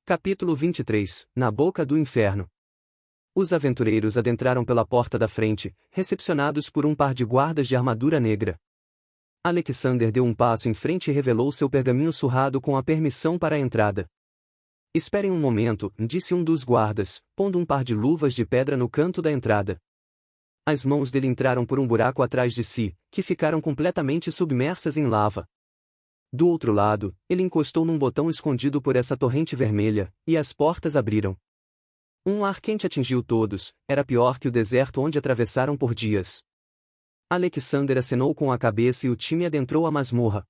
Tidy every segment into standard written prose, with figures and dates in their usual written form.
Capítulo 23 Na boca do inferno. Os aventureiros adentraram pela porta da frente, recepcionados por um par de guardas de armadura negra. Alexander deu um passo em frente e revelou seu pergaminho surrado com a permissão para a entrada. Esperem um momento, disse um dos guardas, pondo um par de luvas de pedra no canto da entrada. As mãos dele entraram por um buraco atrás de si, que ficaram completamente submersas em lava. Do outro lado, ele encostou num botão escondido por essa torrente vermelha, e as portas abriram. Um ar quente atingiu todos, era pior que o deserto onde atravessaram por dias. Alexander acenou com a cabeça e o time adentrou a masmorra.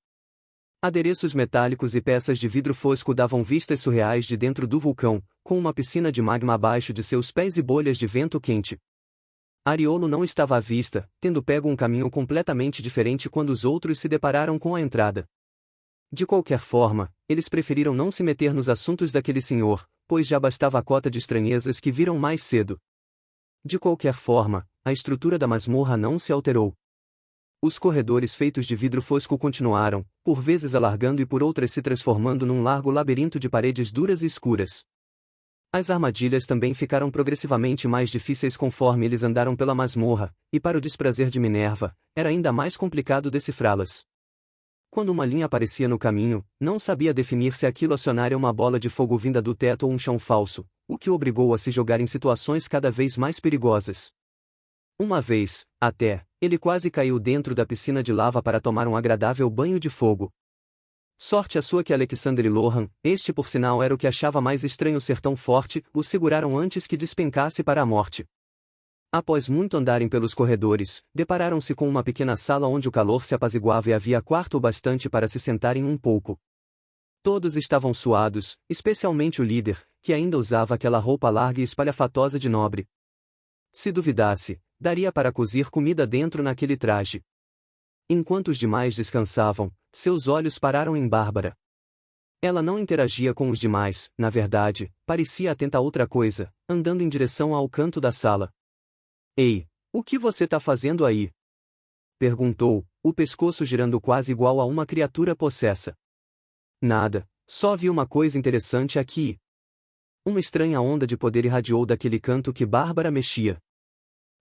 Adereços metálicos e peças de vidro fosco davam vistas surreais de dentro do vulcão, com uma piscina de magma abaixo de seus pés e bolhas de vento quente. Ariolo não estava à vista, tendo pego um caminho completamente diferente quando os outros se depararam com a entrada. De qualquer forma, eles preferiram não se meter nos assuntos daquele senhor, pois já bastava a cota de estranhezas que viram mais cedo. De qualquer forma, a estrutura da masmorra não se alterou. Os corredores feitos de vidro fosco continuaram, por vezes alargando e por outras se transformando num largo labirinto de paredes duras e escuras. As armadilhas também ficaram progressivamente mais difíceis conforme eles andaram pela masmorra, e para o desprazer de Minerva, era ainda mais complicado decifrá-las. Quando uma linha aparecia no caminho, não sabia definir se aquilo acionaria uma bola de fogo vinda do teto ou um chão falso, o que o obrigou a se jogar em situações cada vez mais perigosas. Uma vez, até, ele quase caiu dentro da piscina de lava para tomar um agradável banho de fogo. Sorte a sua que Alexander e Lohan, este por sinal era o que achava mais estranho ser tão forte, o seguraram antes que despencasse para a morte. Após muito andarem pelos corredores, depararam-se com uma pequena sala onde o calor se apaziguava e havia quarto o bastante para se sentarem um pouco. Todos estavam suados, especialmente o líder, que ainda usava aquela roupa larga e espalhafatosa de nobre. Se duvidasse, daria para cozir comida dentro naquele traje. Enquanto os demais descansavam, seus olhos pararam em Bárbara. Ela não interagia com os demais, na verdade, parecia atenta a outra coisa, andando em direção ao canto da sala. Ei, o que você tá fazendo aí? Perguntou, o pescoço girando quase igual a uma criatura possessa. Nada, só vi uma coisa interessante aqui. Uma estranha onda de poder irradiou daquele canto que Bárbara mexia.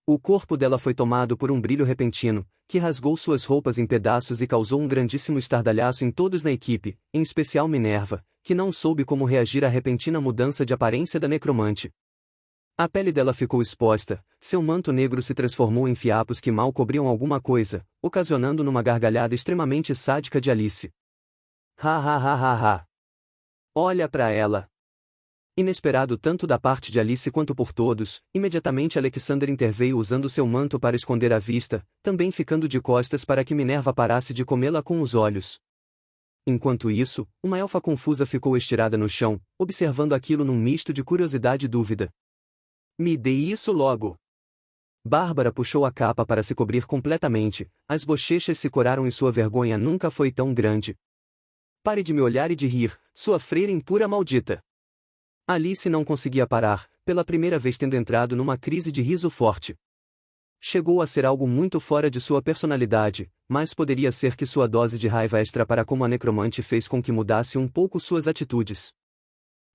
O corpo dela foi tomado por um brilho repentino, que rasgou suas roupas em pedaços e causou um grandíssimo estardalhaço em todos na equipe, em especial Minerva, que não soube como reagir à repentina mudança de aparência da necromante. A pele dela ficou exposta, seu manto negro se transformou em fiapos que mal cobriam alguma coisa, ocasionando numa gargalhada extremamente sádica de Alice. Ha ha ha ha ha. Olha pra ela. Inesperado tanto da parte de Alice quanto por todos, imediatamente Alexander interveio usando seu manto para esconder a vista, também ficando de costas para que Minerva parasse de comê-la com os olhos. Enquanto isso, uma elfa confusa ficou estirada no chão, observando aquilo num misto de curiosidade e dúvida. Me dê isso logo! Bárbara puxou a capa para se cobrir completamente, as bochechas se coraram e sua vergonha nunca foi tão grande. Pare de me olhar e de rir, sua freira impura maldita! Alice não conseguia parar, pela primeira vez tendo entrado numa crise de riso forte. Chegou a ser algo muito fora de sua personalidade, mas poderia ser que sua dose de raiva extra para como a necromante fez com que mudasse um pouco suas atitudes.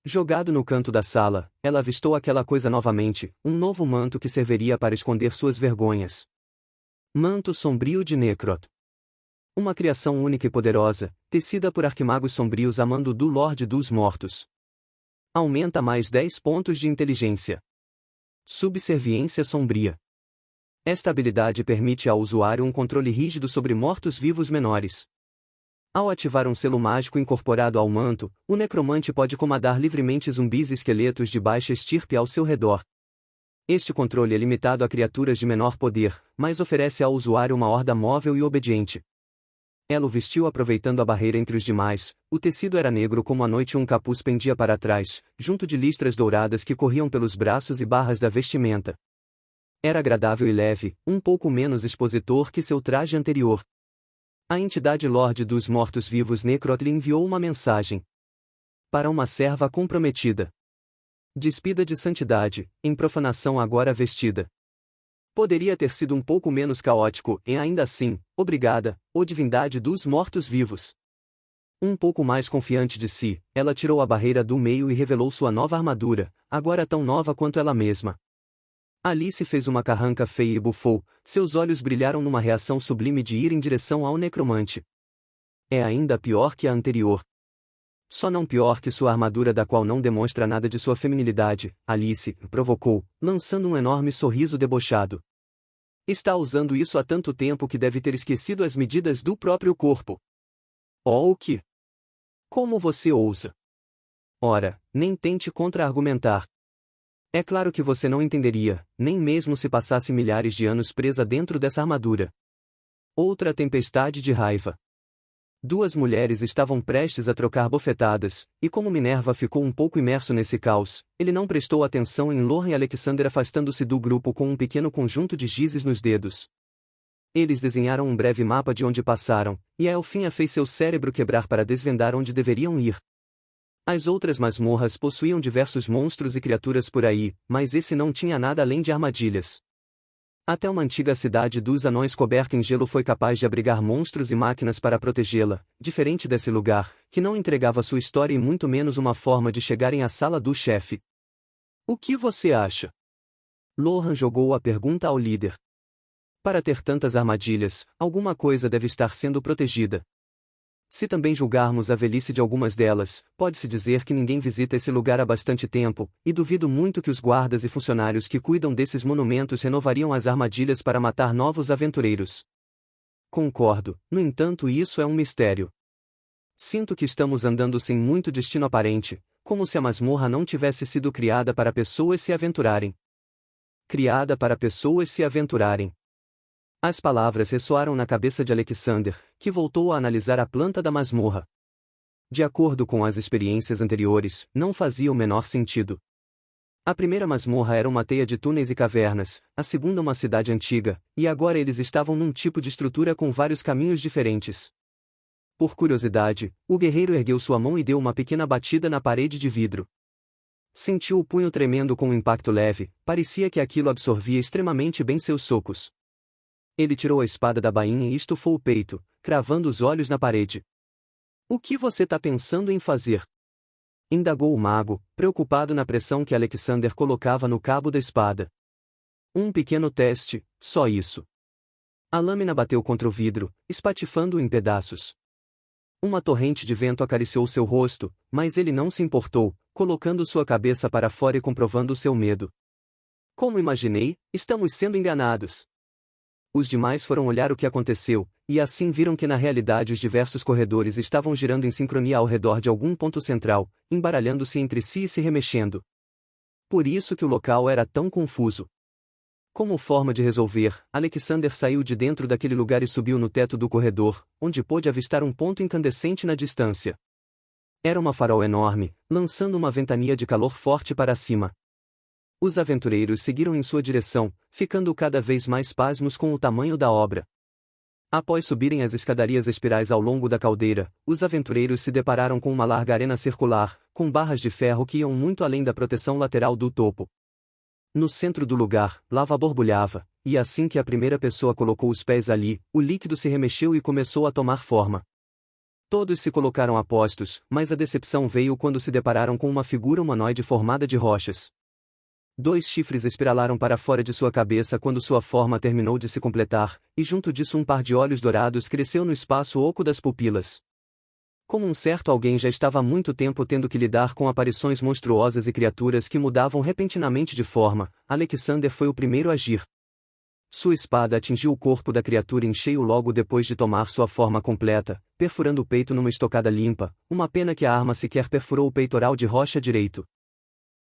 Jogado no canto da sala, ela avistou aquela coisa novamente, um novo manto que serviria para esconder suas vergonhas. Manto sombrio de Necrot. Uma criação única e poderosa, tecida por arquimagos sombrios a mando do Lorde dos Mortos. Aumenta mais 10 pontos de inteligência. Subserviência sombria. Esta habilidade permite ao usuário um controle rígido sobre mortos-vivos menores. Ao ativar um selo mágico incorporado ao manto, o necromante pode comandar livremente zumbis e esqueletos de baixa estirpe ao seu redor. Este controle é limitado a criaturas de menor poder, mas oferece ao usuário uma horda móvel e obediente. Ela o vestiu aproveitando a barreira entre os demais, o tecido era negro como a noite e um capuz pendia para trás, junto de listras douradas que corriam pelos braços e barras da vestimenta. Era agradável e leve, um pouco menos expositor que seu traje anterior. A entidade Lorde dos Mortos-Vivos Necrot lhe enviou uma mensagem. Para uma serva comprometida. Despida de santidade, em profanação agora vestida. Poderia ter sido um pouco menos caótico, e ainda assim, obrigada, ó divindade dos mortos-vivos. Um pouco mais confiante de si, ela tirou a barreira do meio e revelou sua nova armadura, agora tão nova quanto ela mesma. Alice fez uma carranca feia e bufou, seus olhos brilharam numa reação sublime de ir em direção ao necromante. É ainda pior que a anterior. Só não pior que sua armadura, da qual não demonstra nada de sua feminilidade, Alice provocou, lançando um enorme sorriso debochado. Está usando isso há tanto tempo que deve ter esquecido as medidas do próprio corpo. Oh, o que? Como você ousa? Ora, nem tente contra-argumentar. É claro que você não entenderia, nem mesmo se passasse milhares de anos presa dentro dessa armadura. Outra tempestade de raiva. Duas mulheres estavam prestes a trocar bofetadas, e como Minerva ficou um pouco imerso nesse caos, ele não prestou atenção em Lohan e Alexander afastando-se do grupo com um pequeno conjunto de gizes nos dedos. Eles desenharam um breve mapa de onde passaram, e a elfinha fez seu cérebro quebrar para desvendar onde deveriam ir. As outras masmorras possuíam diversos monstros e criaturas por aí, mas esse não tinha nada além de armadilhas. Até uma antiga cidade dos anões coberta em gelo foi capaz de abrigar monstros e máquinas para protegê-la, diferente desse lugar, que não entregava sua história e muito menos uma forma de chegarem à sala do chefe. O que você acha? Lohan jogou a pergunta ao líder. Para ter tantas armadilhas, alguma coisa deve estar sendo protegida. Se também julgarmos a velhice de algumas delas, pode-se dizer que ninguém visita esse lugar há bastante tempo, e duvido muito que os guardas e funcionários que cuidam desses monumentos renovariam as armadilhas para matar novos aventureiros. Concordo, no entanto, isso é um mistério. Sinto que estamos andando sem muito destino aparente, como se a masmorra não tivesse sido criada para pessoas se aventurarem. Criada para pessoas se aventurarem. As palavras ressoaram na cabeça de Alexander, que voltou a analisar a planta da masmorra. De acordo com as experiências anteriores, não fazia o menor sentido. A primeira masmorra era uma teia de túneis e cavernas, a segunda uma cidade antiga, e agora eles estavam num tipo de estrutura com vários caminhos diferentes. Por curiosidade, o guerreiro ergueu sua mão e deu uma pequena batida na parede de vidro. Sentiu o punho tremendo com um impacto leve, parecia que aquilo absorvia extremamente bem seus socos. Ele tirou a espada da bainha e estufou o peito, cravando os olhos na parede. O que você tá pensando em fazer? Indagou o mago, preocupado na pressão que Alexander colocava no cabo da espada. Um pequeno teste, só isso. A lâmina bateu contra o vidro, espatifando-o em pedaços. Uma torrente de vento acariciou seu rosto, mas ele não se importou, colocando sua cabeça para fora e comprovando seu medo. Como imaginei, estamos sendo enganados. Os demais foram olhar o que aconteceu, e assim viram que na realidade os diversos corredores estavam girando em sincronia ao redor de algum ponto central, embaralhando-se entre si e se remexendo. Por isso que o local era tão confuso. Como forma de resolver, Alexander saiu de dentro daquele lugar e subiu no teto do corredor, onde pôde avistar um ponto incandescente na distância. Era uma farol enorme, lançando uma ventania de calor forte para cima. Os aventureiros seguiram em sua direção, ficando cada vez mais pasmos com o tamanho da obra. Após subirem as escadarias espirais ao longo da caldeira, os aventureiros se depararam com uma larga arena circular, com barras de ferro que iam muito além da proteção lateral do topo. No centro do lugar, lava borbulhava, e assim que a primeira pessoa colocou os pés ali, o líquido se remexeu e começou a tomar forma. Todos se colocaram a postos, mas a decepção veio quando se depararam com uma figura humanoide formada de rochas. 2 chifres espiralaram para fora de sua cabeça quando sua forma terminou de se completar, e junto disso um par de olhos dourados cresceu no espaço oco das pupilas. Como um certo alguém já estava há muito tempo tendo que lidar com aparições monstruosas e criaturas que mudavam repentinamente de forma, Alexander foi o primeiro a agir. Sua espada atingiu o corpo da criatura em cheio logo depois de tomar sua forma completa, perfurando o peito numa estocada limpa, uma pena que a arma sequer perfurou o peitoral de rocha direito.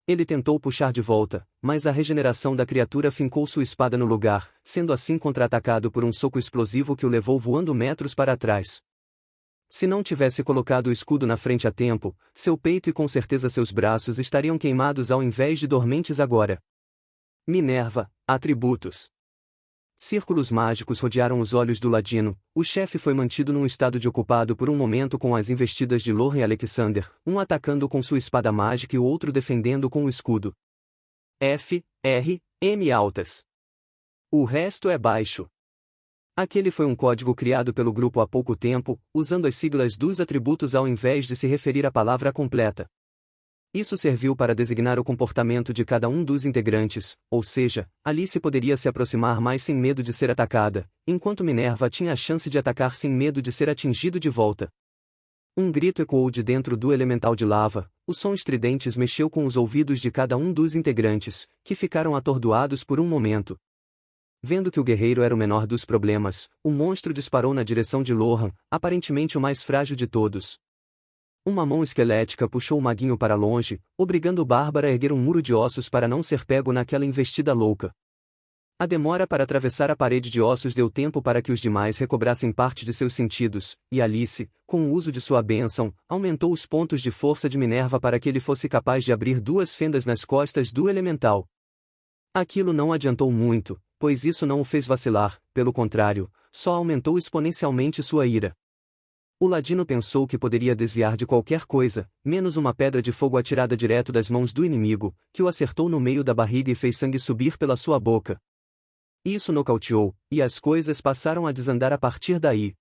Ele tentou puxar de volta, mas a regeneração da criatura fincou sua espada no lugar, sendo assim contra-atacado por um soco explosivo que o levou voando metros para trás. Se não tivesse colocado o escudo na frente a tempo, seu peito e com certeza seus braços estariam queimados ao invés de dormentes agora. Minerva, atributos. Círculos mágicos rodearam os olhos do ladino, o chefe foi mantido num estado de ocupado por um momento com as investidas de Lohan e Alexander, um atacando com sua espada mágica e o outro defendendo com o escudo. F, R, M altas. O resto é baixo. Aquele foi um código criado pelo grupo há pouco tempo, usando as siglas dos atributos ao invés de se referir à palavra completa. Isso serviu para designar o comportamento de cada um dos integrantes, ou seja, Alice poderia se aproximar mais sem medo de ser atacada, enquanto Minerva tinha a chance de atacar sem medo de ser atingido de volta. Um grito ecoou de dentro do elemental de lava, o som estridente mexeu com os ouvidos de cada um dos integrantes, que ficaram atordoados por um momento. Vendo que o guerreiro era o menor dos problemas, o monstro disparou na direção de Lohan, aparentemente o mais frágil de todos. Uma mão esquelética puxou o maguinho para longe, obrigando Bárbara a erguer um muro de ossos para não ser pego naquela investida louca. A demora para atravessar a parede de ossos deu tempo para que os demais recobrassem parte de seus sentidos, e Alice, com o uso de sua bênção, aumentou os pontos de força de Minerva para que ele fosse capaz de abrir 2 fendas nas costas do elemental. Aquilo não adiantou muito, pois isso não o fez vacilar, pelo contrário, só aumentou exponencialmente sua ira. O ladino pensou que poderia desviar de qualquer coisa, menos uma pedra de fogo atirada direto das mãos do inimigo, que o acertou no meio da barriga e fez sangue subir pela sua boca. Isso nocauteou, e as coisas passaram a desandar a partir daí.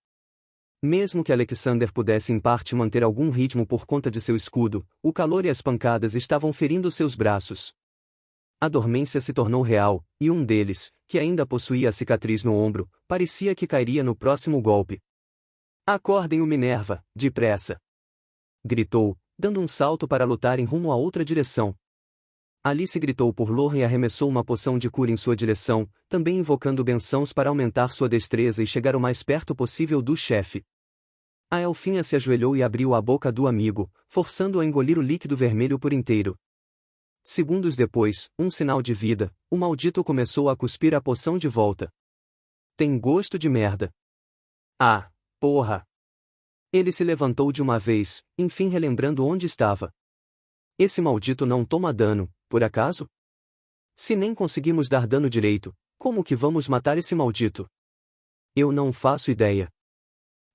Mesmo que Alexander pudesse em parte manter algum ritmo por conta de seu escudo, o calor e as pancadas estavam ferindo seus braços. A dormência se tornou real, e um deles, que ainda possuía a cicatriz no ombro, parecia que cairia no próximo golpe. "Acordem o Minerva, depressa!" gritou, dando um salto para lutar em rumo a outra direção. Alice gritou por Lohan e arremessou uma poção de cura em sua direção, também invocando bênçãos para aumentar sua destreza e chegar o mais perto possível do chefe. A elfinha se ajoelhou e abriu a boca do amigo, forçando-o a engolir o líquido vermelho por inteiro. Segundos depois, um sinal de vida, o maldito começou a cuspir a poção de volta. "Tem gosto de merda." "Ah, porra!" Ele se levantou de uma vez, enfim relembrando onde estava. "Esse maldito não toma dano, por acaso? Se nem conseguimos dar dano direito, como que vamos matar esse maldito?" "Eu não faço ideia."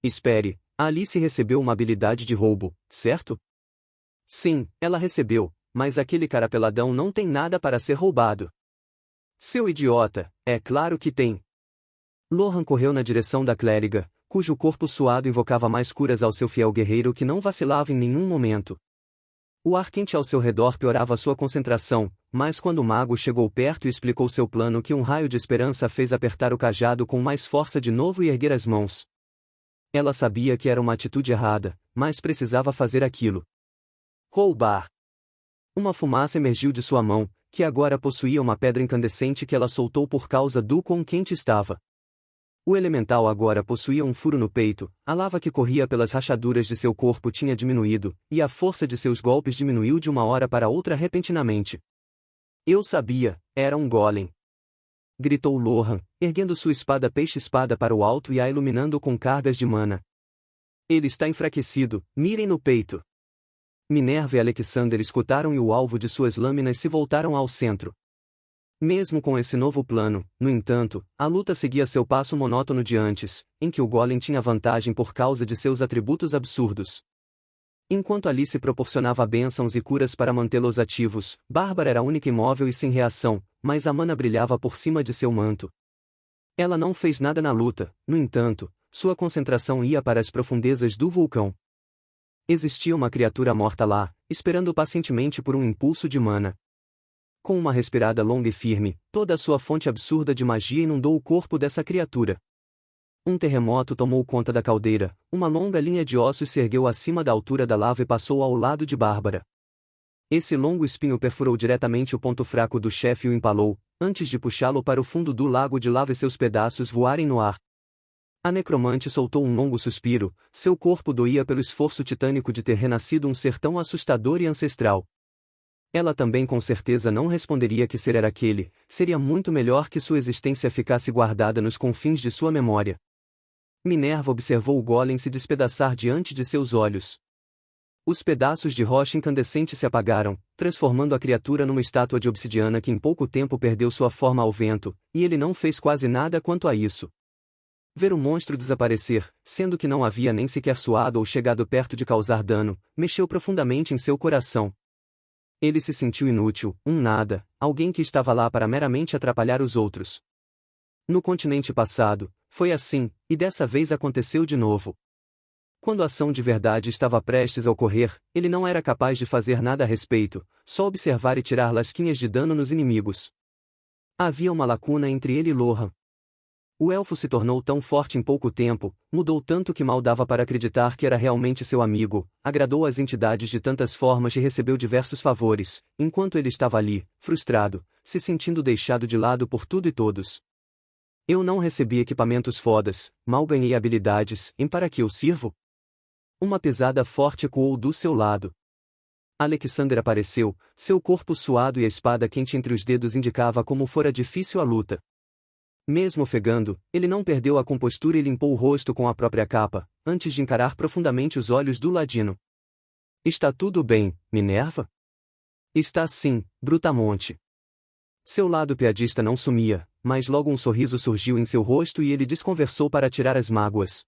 "Espere, a Alice recebeu uma habilidade de roubo, certo?" "Sim, ela recebeu, mas aquele cara peladão não tem nada para ser roubado." "Seu idiota, é claro que tem." Lohan correu na direção da clériga, cujo corpo suado invocava mais curas ao seu fiel guerreiro que não vacilava em nenhum momento. O ar quente ao seu redor piorava sua concentração, mas quando o mago chegou perto e explicou seu plano que um raio de esperança fez apertar o cajado com mais força de novo e erguer as mãos. Ela sabia que era uma atitude errada, mas precisava fazer aquilo. Roubar. Uma fumaça emergiu de sua mão, que agora possuía uma pedra incandescente que ela soltou por causa do quão quente estava. O elemental agora possuía um furo no peito, a lava que corria pelas rachaduras de seu corpo tinha diminuído, e a força de seus golpes diminuiu de uma hora para outra repentinamente. "Eu sabia, era um golem!" gritou Lohan, erguendo sua espada peixe-espada para o alto e a iluminando com cargas de mana. "Ele está enfraquecido, mirem no peito." Minerva e Alexander escutaram e o alvo de suas lâminas se voltaram ao centro. Mesmo com esse novo plano, no entanto, a luta seguia seu passo monótono de antes, em que o golem tinha vantagem por causa de seus atributos absurdos. Enquanto Alice proporcionava bênçãos e curas para mantê-los ativos, Bárbara era a única imóvel e sem reação, mas a mana brilhava por cima de seu manto. Ela não fez nada na luta, no entanto, sua concentração ia para as profundezas do vulcão. Existia uma criatura morta lá, esperando pacientemente por um impulso de mana. Com uma respirada longa e firme, toda a sua fonte absurda de magia inundou o corpo dessa criatura. Um terremoto tomou conta da caldeira, uma longa linha de ossos se ergueu acima da altura da lava e passou ao lado de Bárbara. Esse longo espinho perfurou diretamente o ponto fraco do chefe e o empalou, antes de puxá-lo para o fundo do lago de lava e seus pedaços voarem no ar. A necromante soltou um longo suspiro, seu corpo doía pelo esforço titânico de ter renascido um ser tão assustador e ancestral. Ela também com certeza não responderia que ser era aquele, seria muito melhor que sua existência ficasse guardada nos confins de sua memória. Minerva observou o golem se despedaçar diante de seus olhos. Os pedaços de rocha incandescente se apagaram, transformando a criatura numa estátua de obsidiana que em pouco tempo perdeu sua forma ao vento, e ele não fez quase nada quanto a isso. Ver o monstro desaparecer, sendo que não havia nem sequer suado ou chegado perto de causar dano, mexeu profundamente em seu coração. Ele se sentiu inútil, um nada, alguém que estava lá para meramente atrapalhar os outros. No continente passado, Foi assim, e dessa vez aconteceu de novo. Quando a ação de verdade estava prestes a ocorrer, ele não era capaz de fazer nada a respeito, só observar e tirar lasquinhas de dano nos inimigos. Havia uma lacuna entre ele e Lohan. O elfo se tornou tão forte em pouco tempo, mudou tanto que mal dava para acreditar que era realmente seu amigo, agradou às entidades de tantas formas e recebeu diversos favores, enquanto ele estava ali, frustrado, se sentindo deixado de lado por tudo e todos. Eu não recebi equipamentos fodas, mal ganhei habilidades, em para que eu sirvo? Uma pesada forte ecoou do seu lado. Alexander apareceu, seu corpo suado e a espada quente entre os dedos indicava como fora difícil a luta. Mesmo ofegando, ele não perdeu a compostura e limpou o rosto com a própria capa, antes de encarar profundamente os olhos do ladino. Está tudo bem, Minerva? Está sim, Brutamonte. Seu lado piadista não sumia, mas logo um sorriso surgiu em seu rosto e ele desconversou para tirar as mágoas.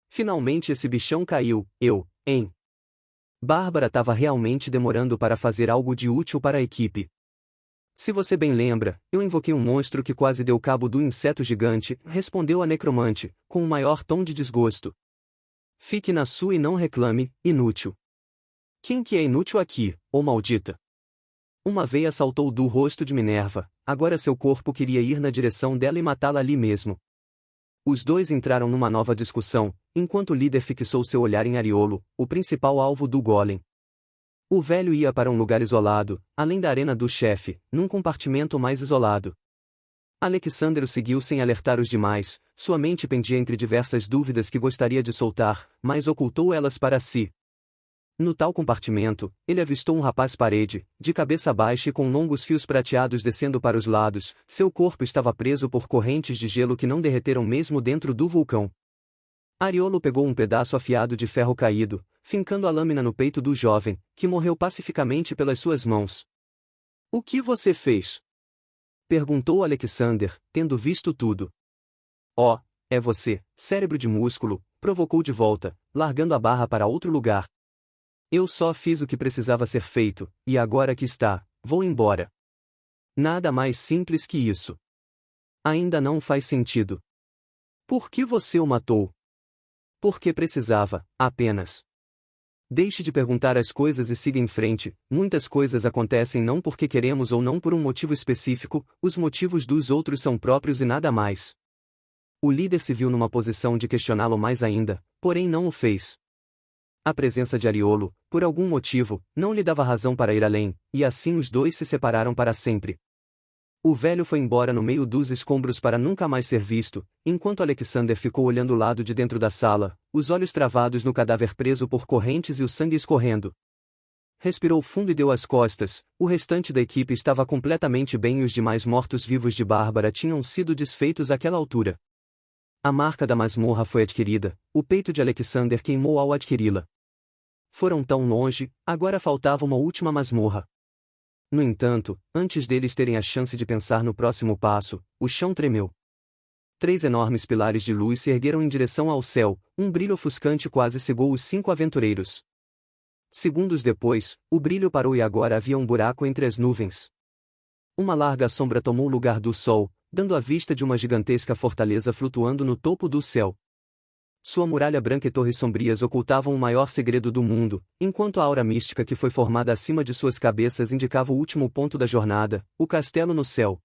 Finalmente esse bichão caiu, hein? Bárbara estava realmente demorando para fazer algo de útil para a equipe. Se você bem lembra, eu invoquei um monstro que quase deu cabo do inseto gigante, respondeu a necromante, com o maior tom de desgosto. Fique na sua e não reclame, inútil. Quem que é inútil aqui, ô maldita? Uma veia saltou do rosto de Minerva, agora seu corpo queria ir na direção dela e matá-la ali mesmo. Os dois entraram numa nova discussão, enquanto o líder fixou seu olhar em Ariolo, o principal alvo do golem. O velho ia para um lugar isolado, além da arena do chefe, num compartimento mais isolado. Alexander o seguiu sem alertar os demais, sua mente pendia entre diversas dúvidas que gostaria de soltar, mas ocultou elas para si. No tal compartimento, ele avistou um rapaz parede, de cabeça baixa e com longos fios prateados descendo para os lados, seu corpo estava preso por correntes de gelo que não derreteram mesmo dentro do vulcão. Ariolo pegou um pedaço afiado de ferro caído, fincando a lâmina no peito do jovem, que morreu pacificamente pelas suas mãos. O que você fez? Perguntou Alexander, tendo visto tudo. Oh, é você, cérebro de músculo, provocou de volta, largando a barra para outro lugar. Eu só fiz o que precisava ser feito, e agora que está, vou embora. Nada mais simples que isso. Ainda não faz sentido. Por que você o matou? Porque precisava, apenas. Deixe de perguntar as coisas e siga em frente, muitas coisas acontecem não porque queremos ou não por um motivo específico, os motivos dos outros são próprios e nada mais. O líder se viu numa posição de questioná-lo mais ainda, porém não o fez. A presença de Ariolo, por algum motivo, não lhe dava razão para ir além, e assim os dois se separaram para sempre. O velho foi embora no meio dos escombros para nunca mais ser visto, enquanto Alexander ficou olhando o lado de dentro da sala, os olhos travados no cadáver preso por correntes e o sangue escorrendo. Respirou fundo e deu as costas, o restante da equipe estava completamente bem e os demais mortos-vivos de Bárbara tinham sido desfeitos àquela altura. A marca da masmorra foi adquirida, o peito de Alexander queimou ao adquiri-la. Foram tão longe, agora faltava uma última masmorra. No entanto, antes deles terem a chance de pensar no próximo passo, o chão tremeu. 3 enormes pilares de luz se ergueram em direção ao céu, um brilho ofuscante quase cegou os 5 aventureiros. Segundos depois, o brilho parou e agora havia um buraco entre as nuvens. Uma larga sombra tomou o lugar do sol, dando a vista de uma gigantesca fortaleza flutuando no topo do céu. Sua muralha branca e torres sombrias ocultavam o maior segredo do mundo, enquanto a aura mística que foi formada acima de suas cabeças indicava o último ponto da jornada, o castelo no céu.